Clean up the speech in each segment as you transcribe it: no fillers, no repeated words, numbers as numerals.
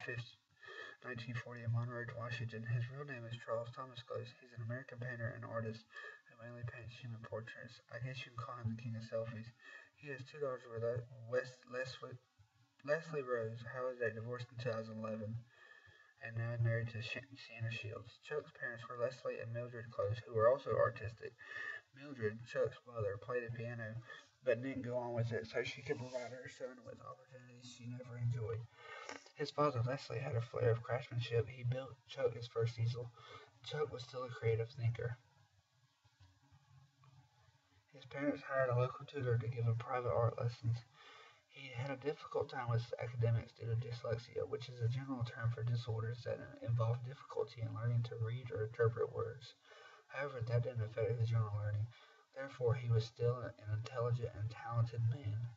5th, 1940 in Monroe, Washington. His real name is Charles Thomas Close. He's an American painter and artist who mainly paints human portraits. I guess you can call him the king of selfies. He has two daughters with Leslie Rose. However, they divorced in 2011 and now married to Sienna Shields. Chuck's parents were Leslie and Mildred Close, who were also artistic. Mildred, Chuck's mother, played the piano but didn't go on with it so she could provide her son with opportunities she never enjoyed. His father, Leslie, had a flair of craftsmanship. He built Chuck his first easel. Chuck was still a creative thinker. His parents hired a local tutor to give him private art lessons. He had a difficult time with academics due to dyslexia, which is a general term for disorders that involve difficulty in learning to read or interpret words. However, that didn't affect his general learning. Therefore, he was still an intelligent and talented man.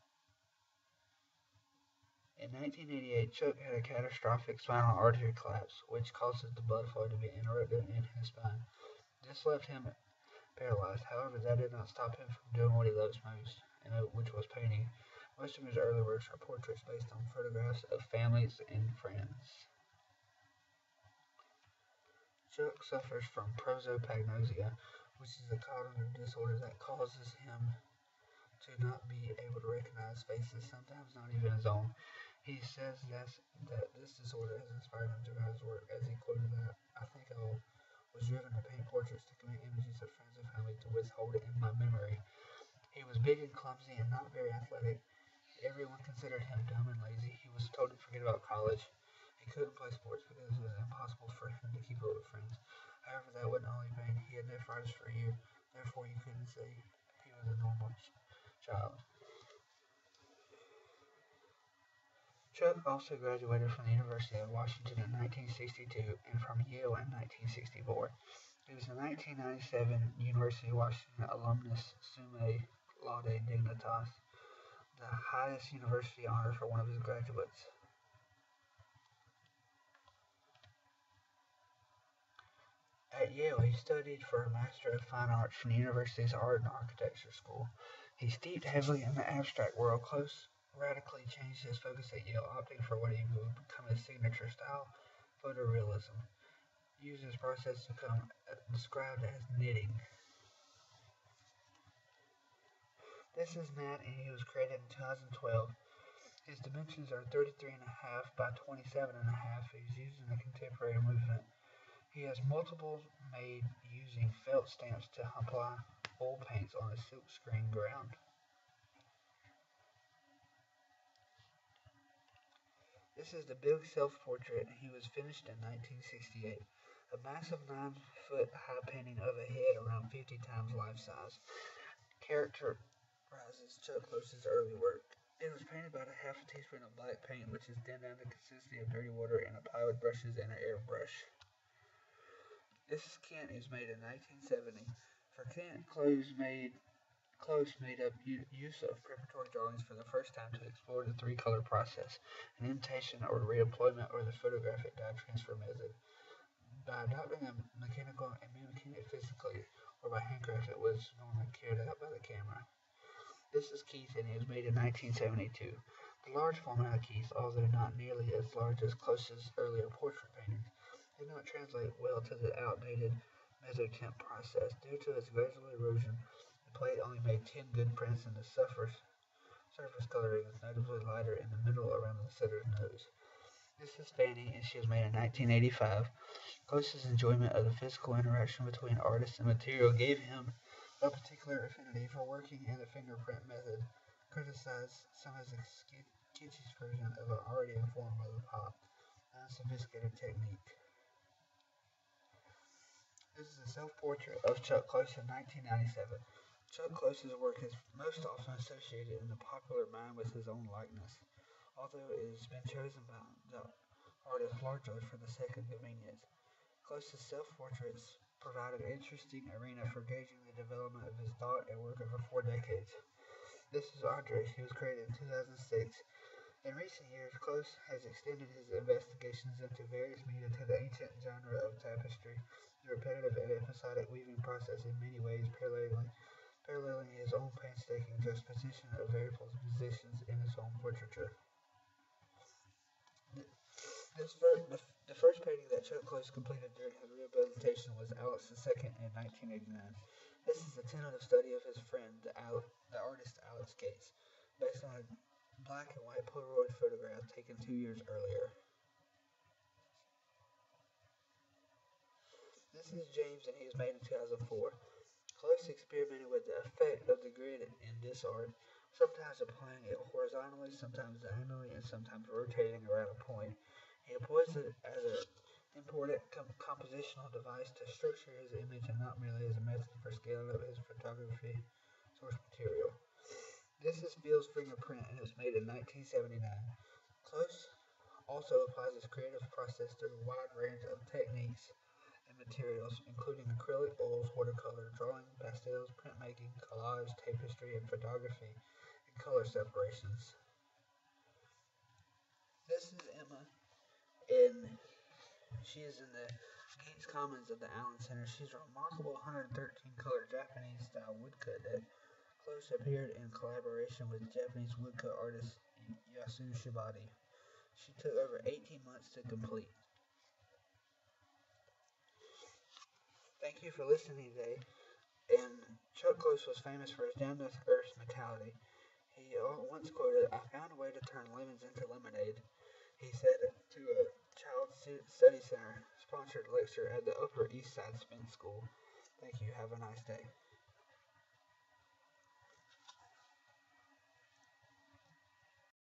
In 1988, Chuck had a catastrophic spinal artery collapse, which causes the blood flow to be interrupted in his spine. This left him paralyzed. However, that did not stop him from doing what he loves most, which was painting. Most of his early works are portraits based on photographs of families and friends. Chuck suffers from prosopagnosia, which is a cognitive disorder that causes him to not be able to recognize faces, sometimes not even his own. He says that this disorder has inspired him to write his work, as he quoted that, "I think I was driven to paint portraits to commit images of friends and family to withhold it in my memory." He was big and clumsy and not very athletic. Everyone considered him dumb and lazy. He was told to forget about college. He couldn't play sports because it was impossible for him to keep up with friends. However, that wasn't all he painted. He had nephritis for a year, therefore you couldn't say he was a normal child. Chuck also graduated from the University of Washington in 1962 and from Yale in 1964. He was a 1997 University of Washington alumnus summa laude dignitas, the highest university honor for one of his graduates. At Yale, he studied for a Master of Fine Arts from the university's Art and Architecture School. He steeped heavily in the abstract world. Close radically changed his focus at Yale, opting for what he would become his signature style, photorealism. He used this process to become described as knitting. This is Nat, and he was created in 2012. His dimensions are 33.5 by 27.5. He's used in the contemporary movement. He has multiples made using felt stamps to apply oil paints on a silkscreen ground. This is the big self-portrait. He was finished in 1968. A massive 9-foot high painting of a head around 50 times life size characterizes Chuck Close's early work. It was painted by a half a teaspoon of black paint, which is then down to the consistency of dirty water and applied with brushes and an airbrush. This is Kent, is made in 1970. For Kent, Close made use of preparatory drawings for the first time to explore the three-color process, an imitation or reemployment or the photographic dye transfer method. By adopting a mechanical and mimicking it physically, or by handcraft, it was normally carried out by the camera. This is Keith, and it was made in 1972. The large format of Keith, although not nearly as large as Close's earlier portrait paintings, did not translate well to the outdated mesotemp process. Due to its gradual erosion, the plate only made 10 good prints, and the surface coloring is notably lighter in the middle around the setter's nose. This is Fanny, and she was made in 1985. Close's enjoyment of the physical interaction between artist and material gave him a particular affinity for working in the fingerprint method, criticized some as a kitschy version of an already informed mother pop, and a sophisticated technique. This is a self-portrait of Chuck Close in 1997. Chuck Close's work is most often associated in the popular mind with his own likeness, although it has been chosen by the artist largely for the sake of convenience. Close's self-portraits provide an interesting arena for gauging the development of his thought and work over 4 decades. This is Andre. He was created in 2006. In recent years, Close has extended his investigations into various media to the ancient genre of tapestry, the repetitive and episodic weaving process in many ways paralleling his own painstaking juxtaposition of various positions in his own portraiture. The first painting that Chuck Close completed during his rehabilitation was Alex II in 1989. This is a tentative study of his friend, the artist Alex Gates, based on a black and white Polaroid photograph taken 2 years earlier. This is James, and he was made in 2004. Close experimented with the effect of the grid in this art, sometimes applying it horizontally, sometimes diagonally, and sometimes rotating around a point. He employs it as an important compositional device to structure his image and not merely as a method for scaling up his photography source material. This is Bill's fingerprint, and it was made in 1979. Close also applies his creative process through a wide range of techniques and materials, including acrylic, oils, watercolor, drawing, pastels, printmaking, collage, tapestry, and photography, and color separations. This is Emma, and she is in the Gates Commons of the Allen Center. She's a remarkable 113 color Japanese style woodcut that Close appeared in collaboration with Japanese woodcut artist Yasu Shibari. She took over 18 months to complete. Thank you for listening today. And Chuck Close was famous for his down-to-earth mentality. He once quoted, "I found a way to turn lemons into lemonade," he said to a child study center sponsored lecture at the Upper East Side Spin School. Thank you. Have a nice day.